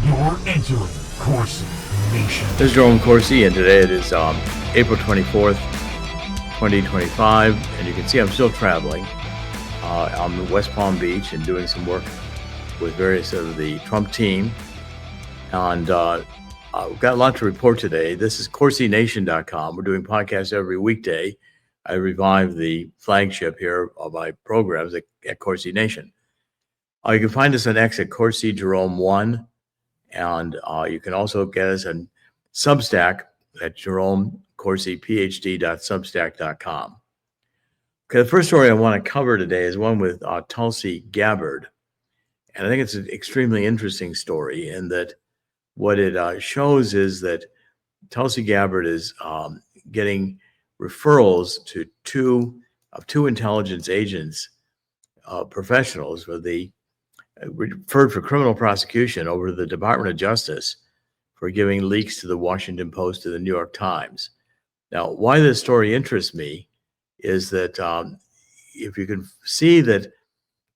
You're entering Corsi Nation. This is Jerome Corsi, and today it is April 24th, 2025, and you can see I'm still traveling. I'm in West Palm Beach and doing some work with various of the Trump team, and we've got a lot to report today. This is CorsiNation.com. We're doing podcasts every weekday. I revive the flagship here of my programs at Corsi Nation. You can find us on X at Corsi Jerome 1. And you can also get us on Substack at JeromeCorsiPhD.substack.com. Okay, the first story I want to cover today is one with Tulsi Gabbard. And I think it's an extremely interesting story in that what it shows is that Tulsi Gabbard is getting referrals to two intelligence agents, professionals with the referred for criminal prosecution over to the Department of Justice for giving leaks to the Washington Post and the New York Times. Now, why this story interests me is that if you can see that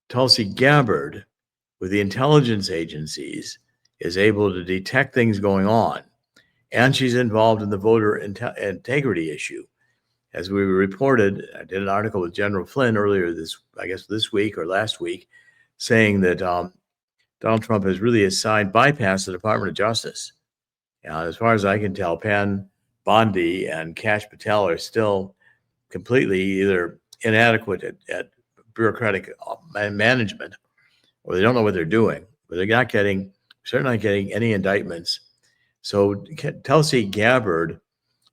Tulsi Gabbard, with the intelligence agencies, is able to detect things going on, and she's involved in the voter integrity issue. As we reported, I did an article with General Flynn earlier this week or last week, saying that Donald Trump has really bypassed the Department of Justice. As far as I can tell, Pam Bondi and Kash Patel are still completely either inadequate at bureaucratic management, or they don't know what they're doing. But they're certainly not getting any indictments. So Tulsi Gabbard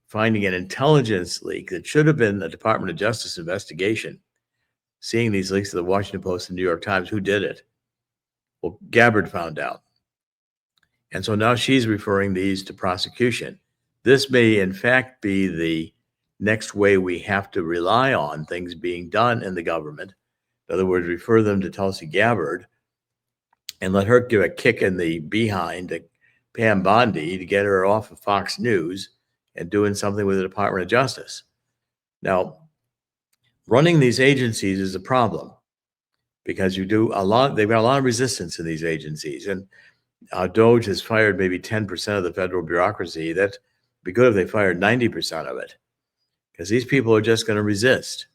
finding an intelligence leak that should have been a Department of Justice investigation, seeing these leaks to the Washington Post and New York Times. Who did it? Well, Gabbard found out. And so now she's referring these to prosecution. This may, in fact, be the next way we have to rely on things being done in the government. In other words, refer them to Tulsi Gabbard and let her give a kick in the behind to Pam Bondi to get her off of Fox News and doing something with the Department of Justice. Now, running these agencies is a problem because they've got a lot of resistance in these agencies. And DOJ has fired maybe 10% of the federal bureaucracy. That'd be good if they fired 90% of it, because these people are just going to resist.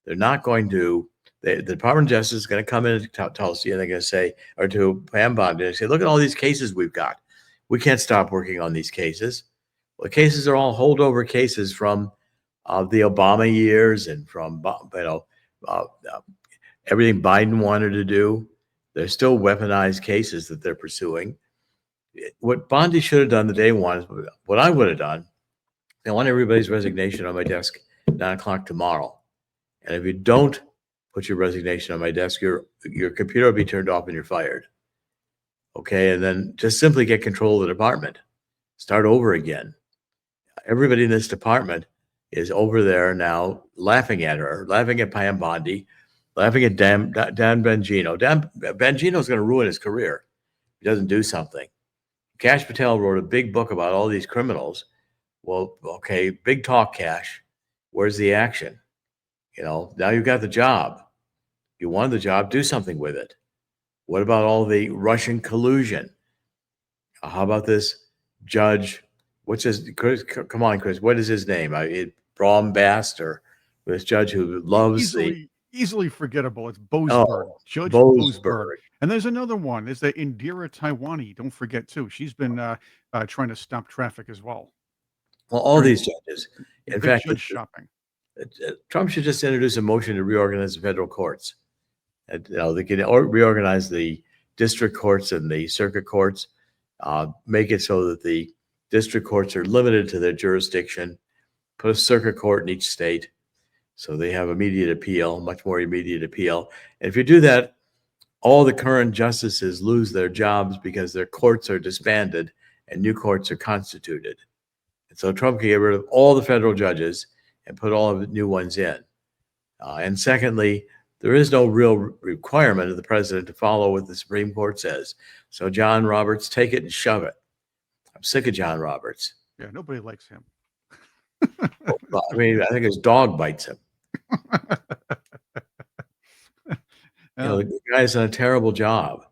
They're not going to, the Department of Justice is going to come in to Tulsi and they're going to say, or to Pam Bondi, and say, look at all these cases we've got. We can't stop working on these cases. Well, the cases are all holdover cases from the Obama years and from everything Biden wanted to do. They're still weaponized cases that they're pursuing. What Bondi should have done the day one is what I would have done. I want everybody's resignation on my desk at 9 o'clock tomorrow. And if you don't put your resignation on my desk, your computer will be turned off and you're fired. Okay, and then just simply get control of the department. Start over again. Everybody in this department is over there now laughing at her, laughing at Pam Bondi, laughing at Dan Bongino. Dan Bongino is going to ruin his career if he doesn't do something. Kash Patel wrote a big book about all these criminals. Well, okay, big talk, Kash. Where's the action? Now you've got the job. You wanted the job, do something with it. What about all the Russian collusion? How about this judge? What's his? Chris, come on, Chris. What is his name? Brom Bast, or this judge who loves easily forgettable. It's Boasberg, Judge Boasberg. And there's another one. Is that Indira Taiwani? Don't forget too. She's been trying to stop traffic as well. Well, all these judges. In fact, judge shopping. Trump should just introduce a motion to reorganize the federal courts. They can reorganize the district courts and the circuit courts. Make it so that the district courts are limited to their jurisdiction. Put a circuit court in each state, so they have immediate appeal, much more immediate appeal. And if you do that, all the current justices lose their jobs because their courts are disbanded and new courts are constituted. And so Trump can get rid of all the federal judges and put all of the new ones in. And secondly, there is no real requirement of the president to follow what the Supreme Court says. So John Roberts, take it and shove it. I'm sick of John Roberts. Yeah, nobody likes him. I mean, I think his dog bites him. The guy's done a terrible job.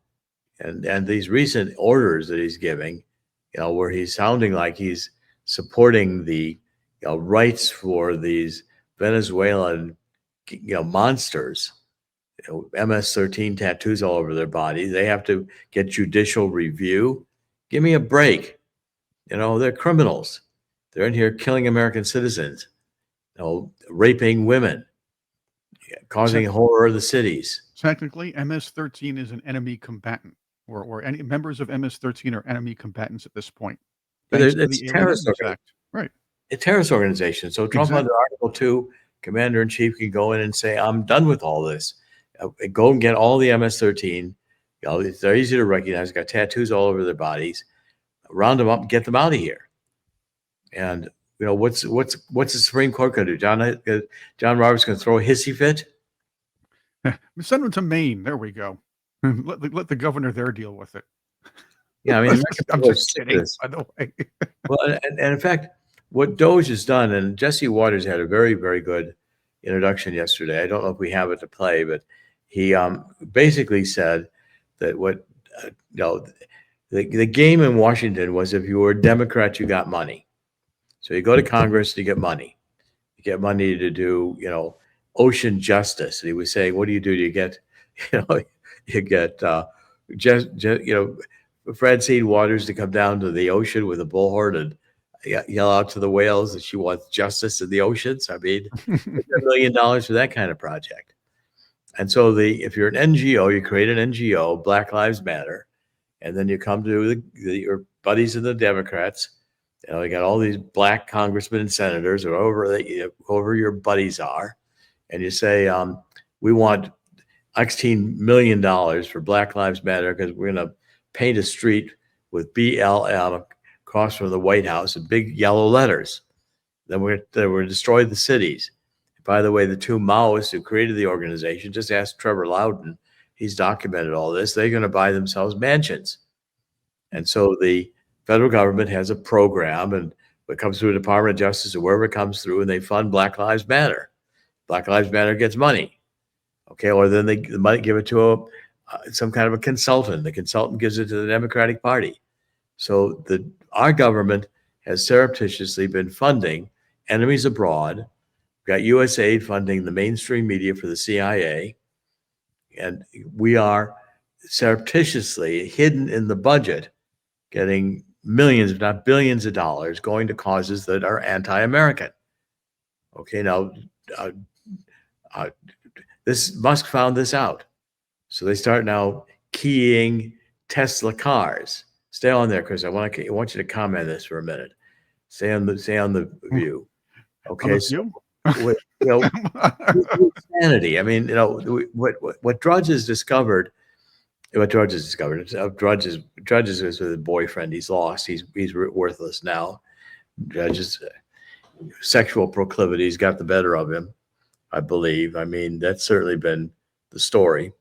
And these recent orders that he's giving, where he's sounding like he's supporting the rights for these Venezuelan monsters, MS-13 tattoos all over their body. They have to get judicial review. Give me a break. They're criminals. They're in here killing American citizens, raping women, causing horror of the cities. Technically, MS-13 is an enemy combatant, or any members of MS-13 are enemy combatants at this point. Thanks to It's the Alien terrorist Enemies Act. Right. A terrorist organization. So Trump Exactly. under Article 2, Commander-in-Chief can go in and say, I'm done with all this. Go and get all the MS-13. They're easy to recognize. Got tattoos all over their bodies. Round them up and get them out of here. And what's the Supreme Court going to do? John Roberts going to throw a hissy fit? Send them to Maine. There we go. Let the governor there deal with it. Yeah, I mean, I'm just kidding, by the way. Well, and in fact, what Doge has done, and Jesse Waters had a very, very good introduction yesterday. I don't know if we have it to play, but he basically said that the game in Washington was, if you were a Democrat, you got money. So you go to Congress, you get money. You get money to do, ocean justice. And he was saying, what do? You get, you get Fred Seed Waters to come down to the ocean with a bullhorn and yell out to the whales that she wants justice in the oceans. I mean, $1 million for that kind of project. And so if you're an NGO, you create an NGO, Black Lives Matter, and then you come to your buddies in the Democrats. You got all these black congressmen and senators, or whoever your buddies are, and you say, we want $16 million for Black Lives Matter because we're going to paint a street with BLM across from the White House in big yellow letters. Then we're going to destroy the cities. By the way, the two Maoists who created the organization, just ask Trevor Loudon. He's documented all this. They're going to buy themselves mansions. And so the federal government has a program, and it comes through the Department of Justice or wherever it comes through, and they fund Black Lives Matter. Black Lives Matter gets money. Okay, or then they might give it to some kind of a consultant. The consultant gives it to the Democratic Party. So our government has surreptitiously been funding enemies abroad. We've got USAID funding the mainstream media for the CIA. And we are surreptitiously hidden in the budget, getting millions, if not billions of dollars going to causes that are anti-American. Okay, now, Musk found this out. So they start now keying Tesla cars. Stay on there, Chris. I want you to comment on this for a minute. Stay on the view. Okay. So, insanity. I mean, what Drudge has discovered. What Drudge has discovered. Drudge is with a boyfriend. He's lost. He's worthless now. Drudge's sexual proclivities got the better of him, I believe. I mean, that's certainly been the story.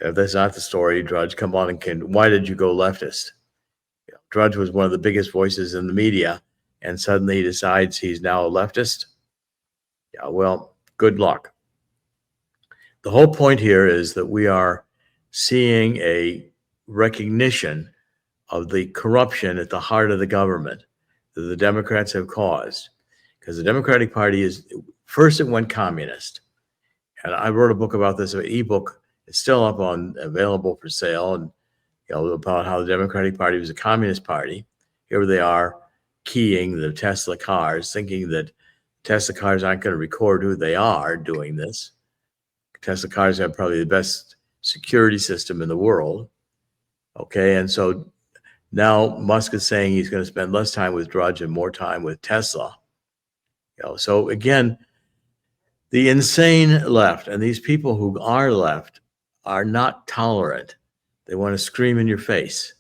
If that's not the story, Drudge, come on why did you go leftist? Drudge was one of the biggest voices in the media, and suddenly he decides he's now a leftist. Yeah, well, good luck. The whole point here is that we are seeing a recognition of the corruption at the heart of the government that the Democrats have caused. Because the Democratic Party first it went communist. And I wrote a book about this, an ebook. It's still available for sale, and about how the Democratic Party was a communist party. Here they are keying the Tesla cars, thinking that Tesla cars aren't going to record who they are doing this. Tesla cars have probably the best security system in the world. Okay, and so now Musk is saying he's going to spend less time with Drudge and more time with Tesla. So again, the insane left and these people who are left are not tolerant. They want to scream in your face.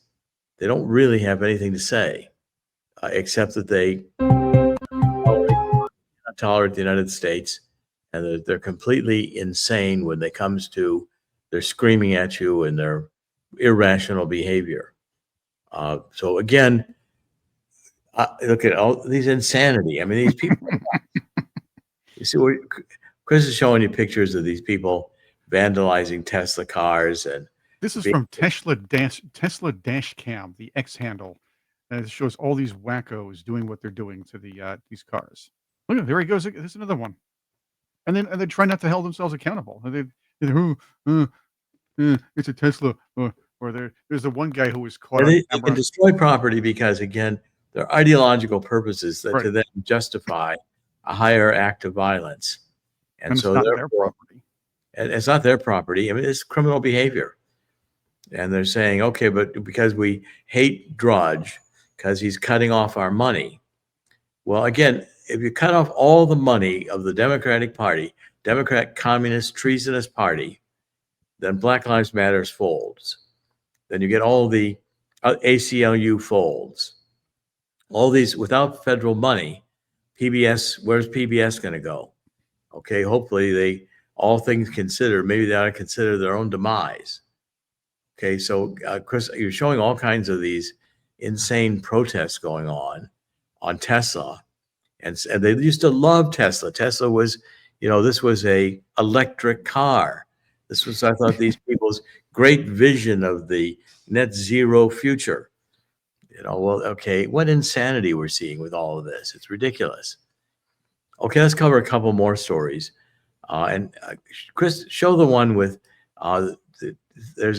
They don't really have anything to say, except that they tolerate the United States, and they're completely insane when it comes to they're screaming at you and their irrational behavior. So again, look at all these insanity. I mean, these people. You see, Chris is showing you pictures of these people vandalizing Tesla cars, and This is from Tesla Dash Cam, the X handle, and it shows all these wackos doing what they're doing to these cars. Look at there he goes. There's another one, and they try not to hold themselves accountable. It's a Tesla, or there's the one guy who was caught on They camera. can destroy property because, again, there are ideological purposes that to Right. them justify a higher act of violence. And it's so not their therefore, property. and it's not their property. I mean, it's criminal behavior. And they're saying, okay, but because we hate Drudge, because he's cutting off our money. Well, again, if you cut off all the money of the Democratic Party, Democrat, Communist, treasonous party, then Black Lives Matter folds. Then you get all the ACLU folds. All these without federal money. PBS, where's PBS going to go? Okay, hopefully they, all things considered, maybe they ought to consider their own demise. Okay, so Chris, you're showing all kinds of these insane protests going on Tesla. And they used to love Tesla. Tesla was, this was a electric car. This was, I thought, these people's great vision of the net zero future. Well, okay, what insanity we're seeing with all of this. It's ridiculous. Okay, let's cover a couple more stories. And Chris, show the one with, there's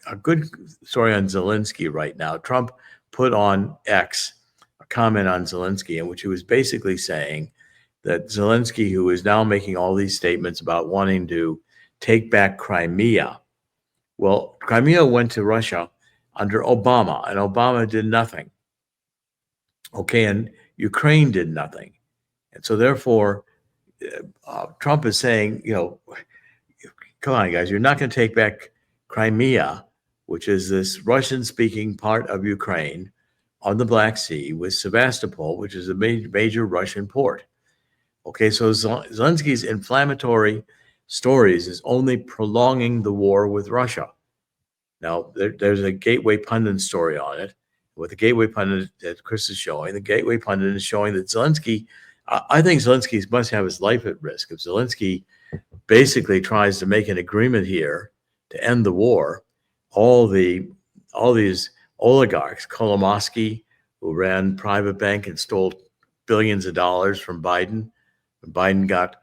a good story on Zelenskyy right now. Trump put on X a comment on Zelenskyy in which he was basically saying that Zelenskyy, who is now making all these statements about wanting to take back Crimea. Well, Crimea went to Russia under Obama, and Obama did nothing. Okay, and Ukraine did nothing. And so therefore, Trump is saying, come on, guys, you're not going to take back Crimea, which is this Russian-speaking part of Ukraine on the Black Sea with Sevastopol, which is a major Russian port. Okay, so Zelenskyy's inflammatory stories is only prolonging the war with Russia. Now, there's a Gateway Pundit story on it. With the Gateway Pundit that Chris is showing, the Gateway Pundit is showing that Zelenskyy, I think Zelenskyy must have his life at risk. If Zelenskyy basically tries to make an agreement here to end the war, all these oligarchs, Kolomoisky, who ran private bank and stole billions of dollars from Biden, when Biden got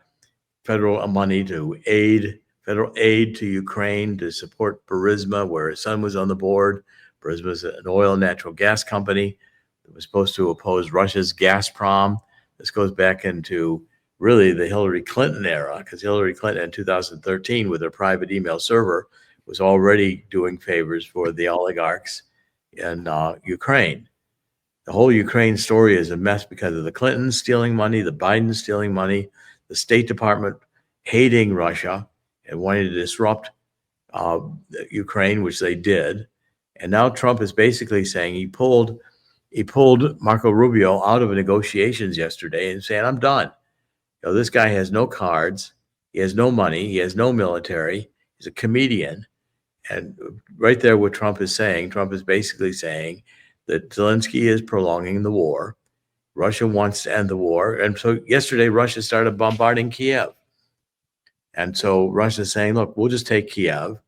federal money to federal aid to Ukraine to support Burisma, where his son was on the board. Burisma is an oil and natural gas company that was supposed to oppose Russia's Gazprom. This goes back into really the Hillary Clinton era, because Hillary Clinton in 2013, with her private email server, was already doing favors for the oligarchs in Ukraine. The whole Ukraine story is a mess because of the Clintons stealing money, the Bidens stealing money, the State Department hating Russia and wanting to disrupt Ukraine, which they did. And now Trump is basically saying he pulled Marco Rubio out of negotiations yesterday and saying, I'm done. This guy has no cards. He has no money. He has no military. He's a comedian. And right there, what Trump is basically saying that Zelenskyy is prolonging the war. Russia wants to end the war. And so yesterday, Russia started bombarding Kiev. And so Russia's saying, look, we'll just take Kiev.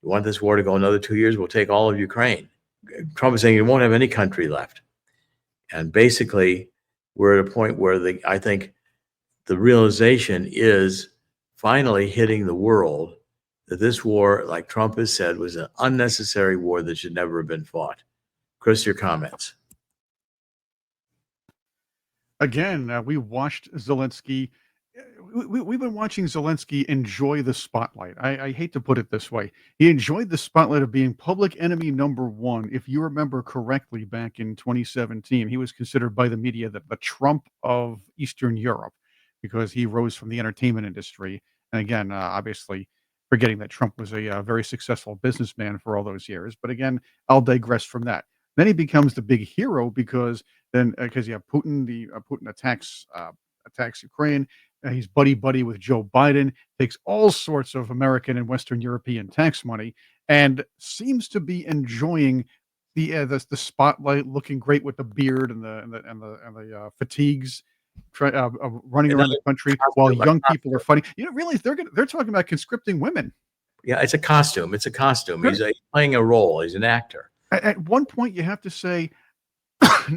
You want this war to go another 2 years, we'll take all of Ukraine. Trump is saying you won't have any country left. And basically, we're at a point where I think the realization is finally hitting the world that this war, like Trump has said, was an unnecessary war that should never have been fought. Chris, your comments. Again, we watched Zelenskyy. We've been watching Zelenskyy enjoy the spotlight. I hate to put it this way. He enjoyed the spotlight of being public enemy number one. If you remember correctly, back in 2017, he was considered by the media the Trump of Eastern Europe because he rose from the entertainment industry. And again, obviously, forgetting that Trump was a very successful businessman for all those years. But again, I'll digress from that. Then he becomes the big hero because you have Putin. Putin attacks Ukraine. He's buddy with Joe Biden, takes all sorts of American and Western European tax money, and seems to be enjoying the spotlight, looking great with the beard and the fatigues, running around the country while young people are fighting. You don't realize they're talking about conscripting women. Yeah, it's a costume. It's a costume. Sure. He's playing a role. He's an actor. At one point, you have to say,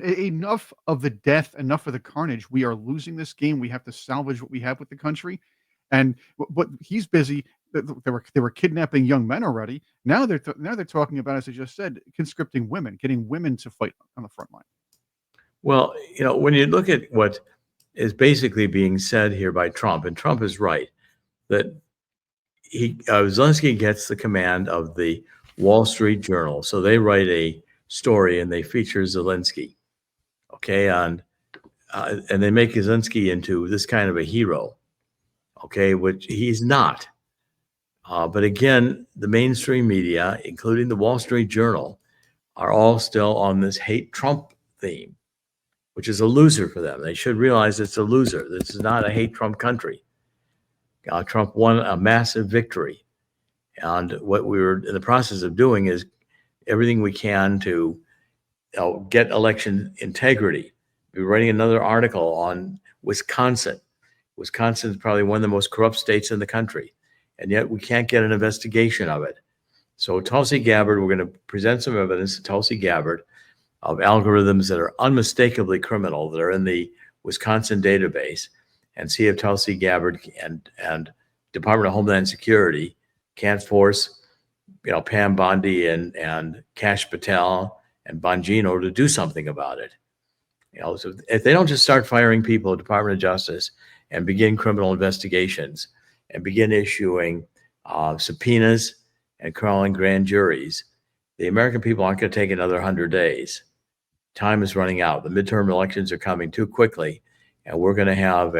enough of the death, enough of the carnage. We are losing this game. We have to salvage what we have with the country. And but he's busy. They were kidnapping young men already. Now they're talking about, as I just said, conscripting women, getting women to fight on the front line. Well, when you look at what is basically being said here by Trump, and Trump is right, that Zelenskyy gets the command of the Wall Street Journal. So they write a story and they feature Zelenskyy. Okay. And they make Zelenskyy into this kind of a hero. Okay. Which he's not. But again, the mainstream media, including the Wall Street Journal, are all still on this hate Trump theme, which is a loser for them. They should realize it's a loser. This is not a hate Trump country. Trump won a massive victory. And what we were in the process of doing is everything we can to get election integrity. We're writing another article on Wisconsin. Wisconsin is probably one of the most corrupt states in the country, and yet we can't get an investigation of it. So Tulsi Gabbard, we're going to present some evidence to Tulsi Gabbard of algorithms that are unmistakably criminal that are in the Wisconsin database, and see if Tulsi Gabbard and Department of Homeland Security can't force, Pam Bondi and Kash Patel and Bongino to do something about it. So if they don't just start firing people at Department of Justice and begin criminal investigations and begin issuing subpoenas and calling grand juries, the American people aren't going to take another 100 days. Time is running out. The midterm elections are coming too quickly, and we're going to have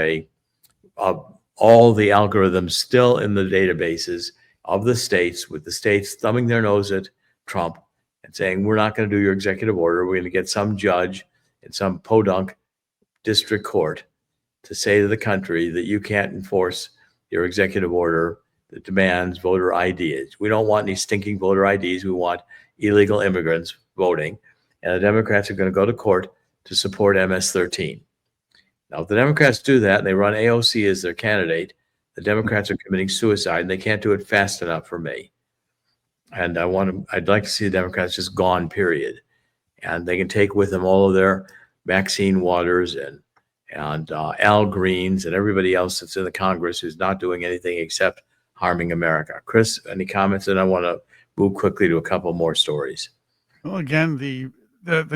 all the algorithms still in the databases of the states, with the states thumbing their nose at Trump and saying, we're not going to do your executive order. We're going to get some judge in some podunk district court to say to the country that you can't enforce your executive order that demands voter IDs. We don't want any stinking voter IDs. We want illegal immigrants voting. And the Democrats are going to go to court to support MS-13. Now, if the Democrats do that and they run AOC as their candidate, the Democrats are committing suicide, and they can't do it fast enough for me. And I'd like to see the Democrats just gone, period. And they can take with them all of their Maxine Waters and Al Greens and everybody else that's in the Congress who's not doing anything except harming America. Chris, any comments? And I want to move quickly to a couple more stories. Well, again, the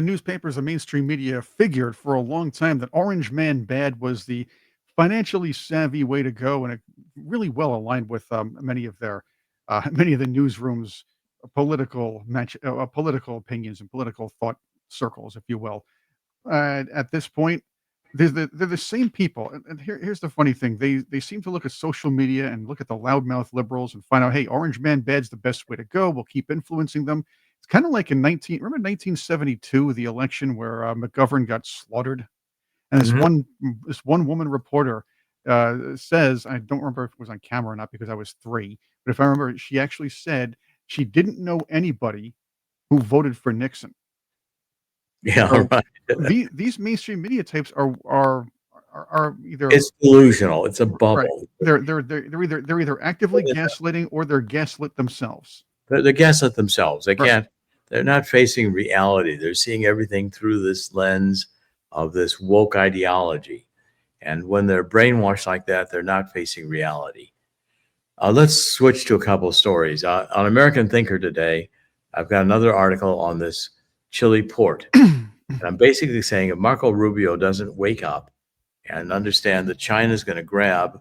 newspapers, the mainstream media figured for a long time that Orange Man Bad was the financially savvy way to go, and it really well aligned with many of the newsrooms' political opinions and political thought circles, if you will. At this point, they're the same people. And here's the funny thing: they seem to look at social media and look at the loudmouth liberals and find out, hey, Orange Man Bad's the best way to go. We'll keep influencing them. It's kind of like remember 1972, the election where McGovern got slaughtered, and this one woman reporter says, I don't remember if it was on camera or not because I was 3, but if I remember, she actually said she didn't know anybody who voted for Nixon. Yeah, So right. these mainstream media types are either It's delusional. It's a bubble. right. They're either actively gaslighting or they're gaslit themselves. They're gaslit themselves. They Right. can't. They're not facing reality. They're seeing everything through this lens of this woke ideology. And when they're brainwashed like that, they're not facing reality. Let's switch to a couple of stories. On American Thinker today, I've got another article on this Chile port. And I'm basically saying if Marco Rubio doesn't wake up and understand that China's going to grab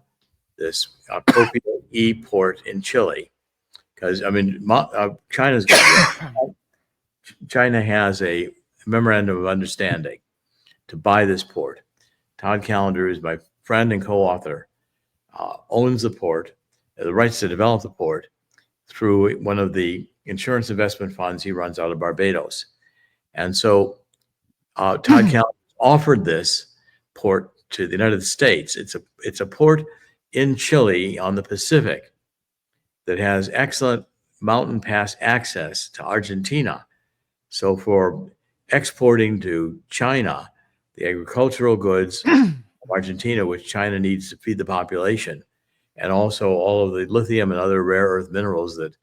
this Copio E port in Chile, because, I mean, China has a memorandum of understanding to buy this port. Todd Callender, who's my friend and co-author, owns the port, the rights to develop the port through one of the insurance investment funds he runs out of Barbados. And so Todd Callender offered this port to the United States. It's a port in Chile on the Pacific that has excellent mountain pass access to Argentina. So for exporting to China, the agricultural goods of Argentina, which China needs to feed the population, and also all of the lithium and other rare earth minerals that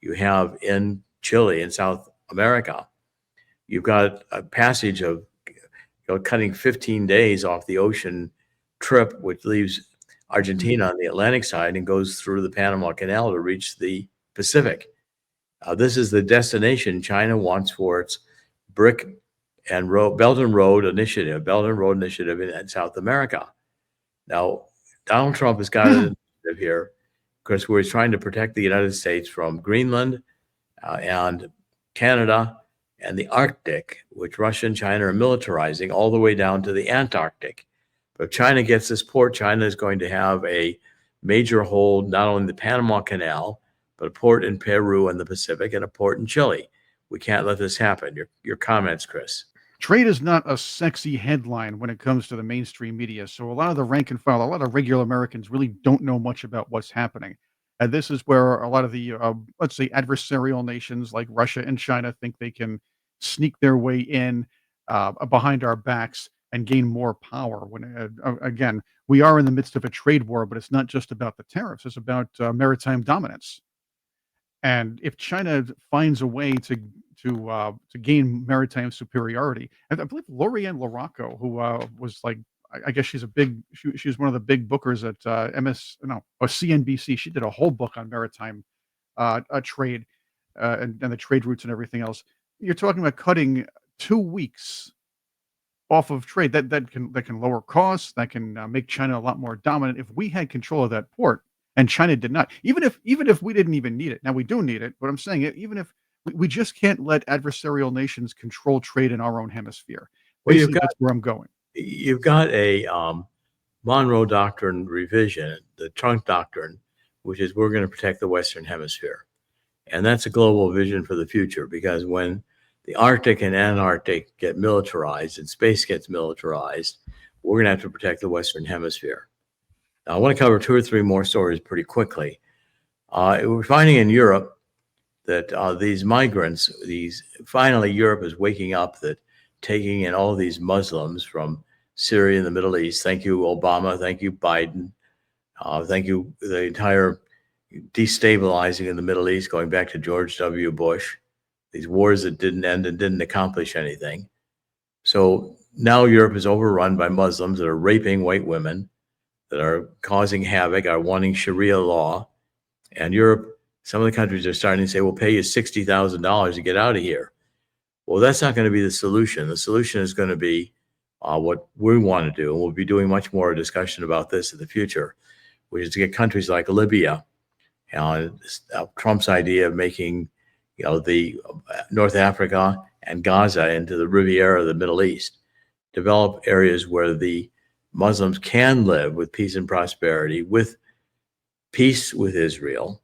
you have in Chile in South America. You've got a passage of cutting 15 days off the ocean trip, which leaves Argentina on the Atlantic side and goes through the Panama Canal to reach the Pacific. This is the destination China wants for its brick and Belt and Road Initiative in South America. Now, Donald Trump has got an initiative here because we're trying to protect the United States from Greenland and Canada and the Arctic, which Russia and China are militarizing all the way down to the Antarctic. But if China gets this port, China is going to have a major hold, not only in the Panama Canal, but a port in Peru and the Pacific and a port in Chile. We can't let this happen. Your comments, Chris. Trade is not a sexy headline when it comes to the mainstream media. So a lot of the rank and file, a lot of regular Americans really don't know much about what's happening. And this is where a lot of the, let's say, adversarial nations like Russia and China think they can sneak their way in behind our backs and gain more power. When again, we are in the midst of a trade war, but it's not just about the tariffs; it's about maritime dominance. And if China finds a way to gain maritime superiority, and I believe Lorianne LaRocco, who was like, I guess she's she's one of the big bookers at CNBC. She did a whole book on maritime trade and the trade routes and everything else. You're talking about cutting 2 weeks off of trade that can lower costs, that can make China a lot more dominant. If we had control of that port and China did not, even if we didn't even need it, now we do need it, but I'm saying it, even if we just can't let adversarial nations control trade in our own hemisphere. Well, that's where I'm going. You've got a Monroe Doctrine revision, the Trump Doctrine, which is we're going to protect the Western Hemisphere. And that's a global vision for the future, because when the Arctic and Antarctic get militarized and space gets militarized, we're going to have to protect the Western Hemisphere. Now, I want to cover 2 or 3 more stories pretty quickly. We're finding in Europe that these migrants, finally Europe is waking up that taking in all these Muslims from Syria and the Middle East, thank you, Obama, thank you, Biden, thank you, the entire destabilizing in the Middle East going back to George W. Bush, these wars that didn't end and didn't accomplish anything. So now Europe is overrun by Muslims that are raping white women, that are causing havoc, are wanting Sharia law. And Europe, some of the countries are starting to say, we'll pay you $60,000 to get out of here. Well, that's not going to be the solution. The solution is going to be what we want to do. And we'll be doing much more discussion about this in the future, which is to get countries like Libya, Trump's idea of making the North Africa and Gaza into the Riviera of the Middle East, develop areas where the Muslims can live with peace and prosperity, with peace with Israel.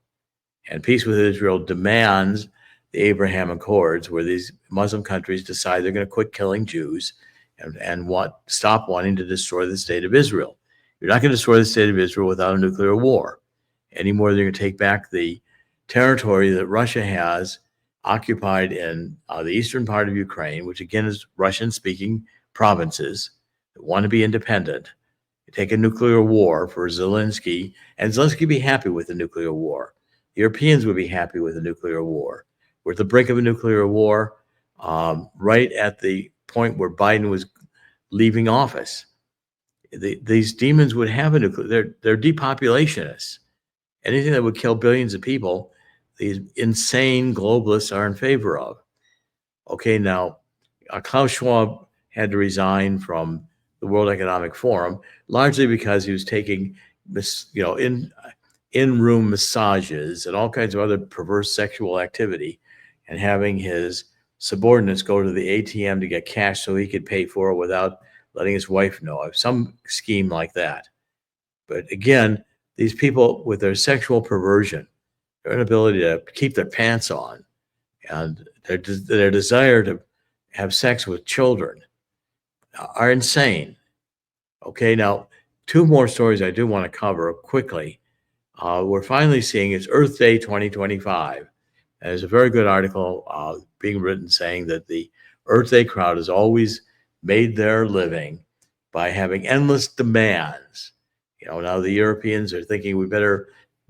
And peace with Israel demands the Abraham Accords, where these Muslim countries decide they're going to quit killing Jews and stop wanting to destroy the state of Israel. You're not going to destroy the state of Israel without a nuclear war, any more than you're going to take back the territory that Russia has occupied in the eastern part of Ukraine, which again is Russian-speaking provinces that want to be independent. You take a nuclear war for Zelenskyy, and Zelenskyy would be happy with the nuclear war. The Europeans would be happy with a nuclear war. We're at the brink of a nuclear war, right at the point where Biden was leaving office. These demons would have a nuclear. They're depopulationists. Anything that would kill billions of people, these insane globalists are in favor of. Okay, now Klaus Schwab had to resign from the World Economic Forum, largely because he was taking in-room massages and all kinds of other perverse sexual activity, and having his subordinates go to the ATM to get cash so he could pay for it without letting his wife know of some scheme like that. But again, these people with their sexual perversion, their inability to keep their pants on, and their desire to have sex with children are insane. Okay, now 2 more stories I do want to cover quickly. We're finally seeing it's Earth Day 2025. And there's a very good article being written saying that the Earth Day crowd has always made their living by having endless demands Now the Europeans are thinking we better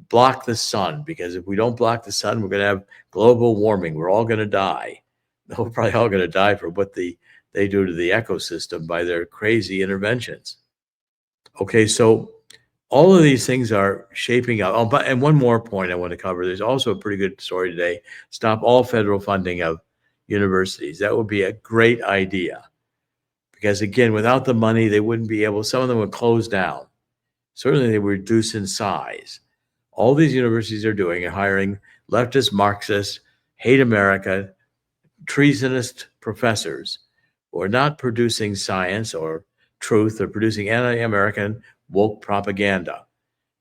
block the sun, because if we don't block the sun, we're going to have global warming. We're all going to die. We're probably all going to die for what they do to the ecosystem by their crazy interventions. Okay, so all of these things are shaping up. Oh, and one more point I want to cover. There's also a pretty good story today. Stop all federal funding of universities. That would be a great idea. Because again, without the money, they wouldn't be able, some of them would close down. Certainly they would reduce in size. All these universities are doing are hiring leftist, Marxist, hate America, treasonous professors who are not producing science or truth. They're producing anti-American woke propaganda.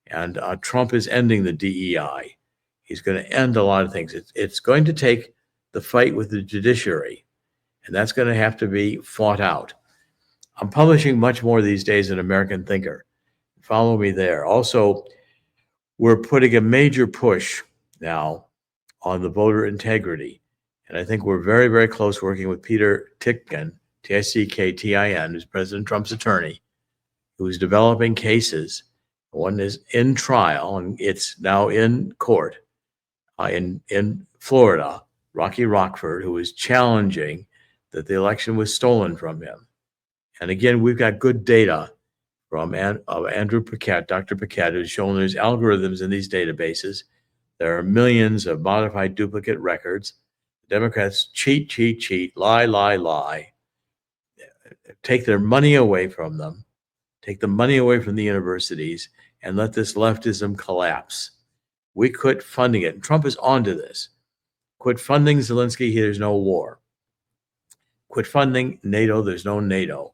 And Trump is ending the DEI. He's going to end a lot of things. It's going to take the fight with the judiciary, and that's going to have to be fought out. I'm publishing much more these days in American Thinker. Follow me there. Also, we're putting a major push now on the voter integrity. And I think we're very, very close working with Peter Ticktin, Ticktin, who's President Trump's attorney, who's developing cases. One is in trial, and it's now in court in Florida. Rocky Rockford, who is challenging that the election was stolen from him. And again, we've got good data from Andrew Paquette, Dr. Paquette, who's shown there's algorithms in these databases. There are millions of modified duplicate records. The Democrats cheat, lie, take their money away from them, take the money away from the universities, and let this leftism collapse. We quit funding it. And Trump is onto this. Quit funding Zelenskyy, there's no war. Quit funding NATO, there's no NATO.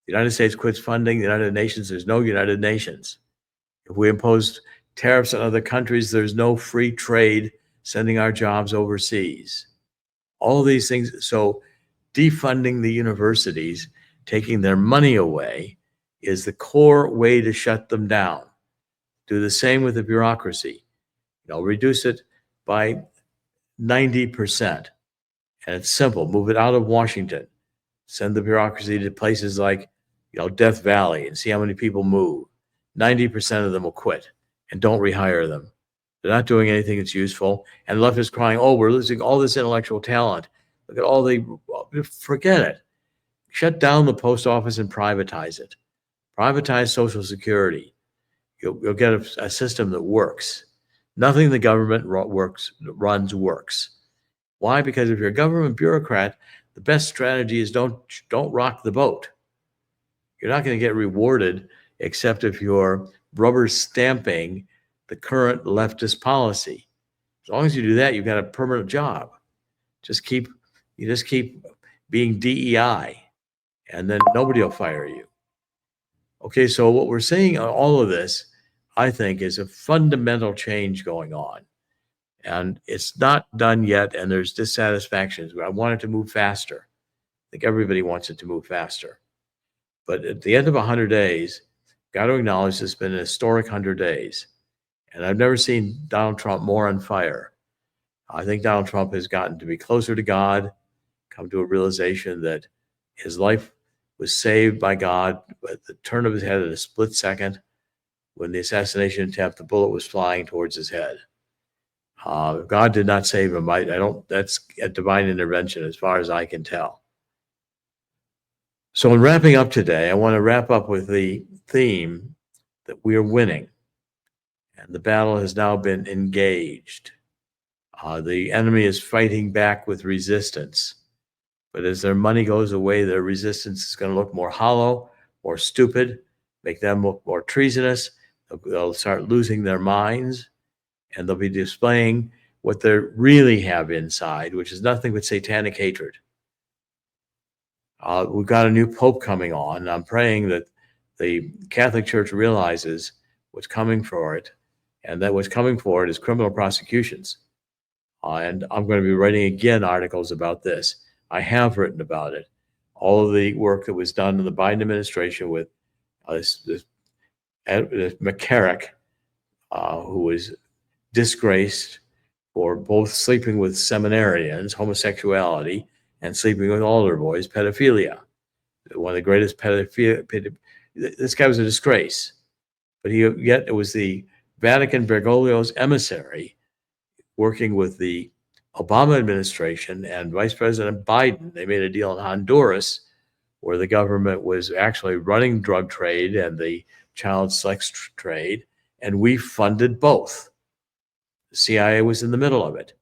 The United States quits funding the United Nations, there's no United Nations. If we imposed tariffs on other countries, there's no free trade sending our jobs overseas. All these things. So defunding the universities, taking their money away, is the core way to shut them down. Do the same with the bureaucracy. Reduce it by 90%. And it's simple. Move it out of Washington. Send the bureaucracy to places like Death Valley and see how many people move. 90% of them will quit and don't rehire them. They're not doing anything that's useful. And left is crying, oh, we're losing all this intellectual talent. Look at all forget it. Shut down the post office and privatize it. Privatize Social Security. You'll get a system that works. Nothing the government runs works. Why? Because if you're a government bureaucrat, the best strategy is don't rock the boat. You're not going to get rewarded except if you're rubber stamping the current leftist policy. As long as you do that, you've got a permanent job. You just keep being DEI, and then nobody will fire you. Okay, so what we're seeing on all of this, I think, is a fundamental change going on. And it's not done yet, and there's dissatisfaction. I want it to move faster. I think everybody wants it to move faster. But at the end of 100 days, got to acknowledge it's been an historic 100 days. And I've never seen Donald Trump more on fire. I think Donald Trump has gotten to be closer to God, come to a realization that his life was saved by God at the turn of his head in a split second. When the assassination attempt, the bullet was flying towards his head. God did not save him. That's a divine intervention as far as I can tell. So in wrapping up today, I want to wrap up with the theme that we are winning. And the battle has now been engaged. The enemy is fighting back with resistance. But as their money goes away, their resistance is going to look more hollow, more stupid, make them look more treasonous. They'll start losing their minds, and they'll be displaying what they really have inside, which is nothing but satanic hatred. We've got a new pope coming on, and I'm praying that the Catholic Church realizes what's coming for it, and that what's coming for it is criminal prosecutions. And I'm going to be writing again articles about this. I have written about it. All of the work that was done in the Biden administration with this McCarrick, who was disgraced for both sleeping with seminarians, homosexuality, and sleeping with altar boys, pedophilia. One of the greatest pedophilia. This guy was a disgrace. But yet it was the Vatican Bergoglio's emissary working with the Obama administration and Vice President Biden. They made a deal in Honduras where the government was actually running drug trade and the child sex trade, and we funded both. The CIA was in the middle of it.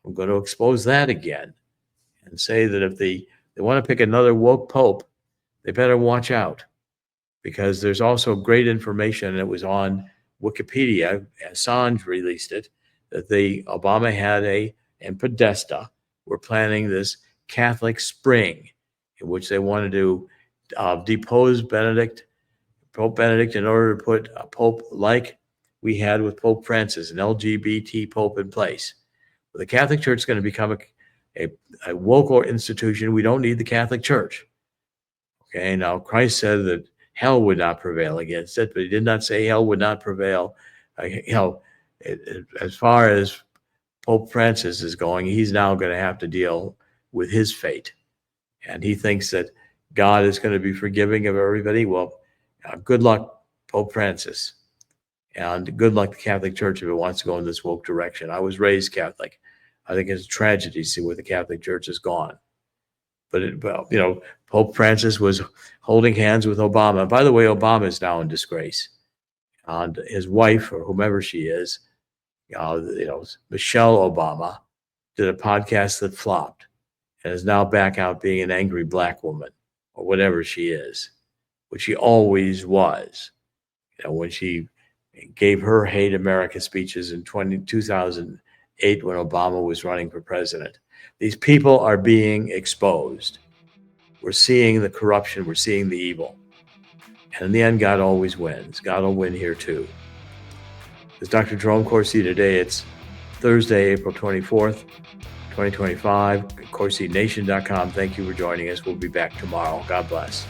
I'm going to expose that again and say that if they want to pick another woke pope, they better watch out, because there's also great information, and it was on Wikipedia, Assange released it, that the Obama had and Podesta were planning this Catholic spring in which they wanted to depose Pope Benedict, in order to put a pope like we had with Pope Francis, an LGBT pope, in place. But the Catholic Church is going to become a woke institution. We don't need the Catholic Church. Okay, now Christ said that hell would not prevail against it, but he did not say hell would not prevail. As far as Pope Francis is going, he's now going to have to deal with his fate. And he thinks that God is going to be forgiving of everybody. Well, good luck, Pope Francis. And good luck, the Catholic Church, if it wants to go in this woke direction. I was raised Catholic. I think it's a tragedy to see where the Catholic Church has gone. But, Pope Francis was holding hands with Obama. By the way, Obama is now in disgrace. And his wife, or whomever she is, Michelle Obama, did a podcast that flopped and is now back out being an angry black woman, or whatever she is, which she always was. When she gave her hate America speeches in 2008 when Obama was running for president. These people are being exposed. We're seeing the corruption. We're seeing the evil. And in the end, God always wins. God will win here too. This is Dr. Jerome Corsi. Today it's Thursday, April 24th, 2025. CorsiNation.com. Thank you for joining us. We'll be back tomorrow. God bless.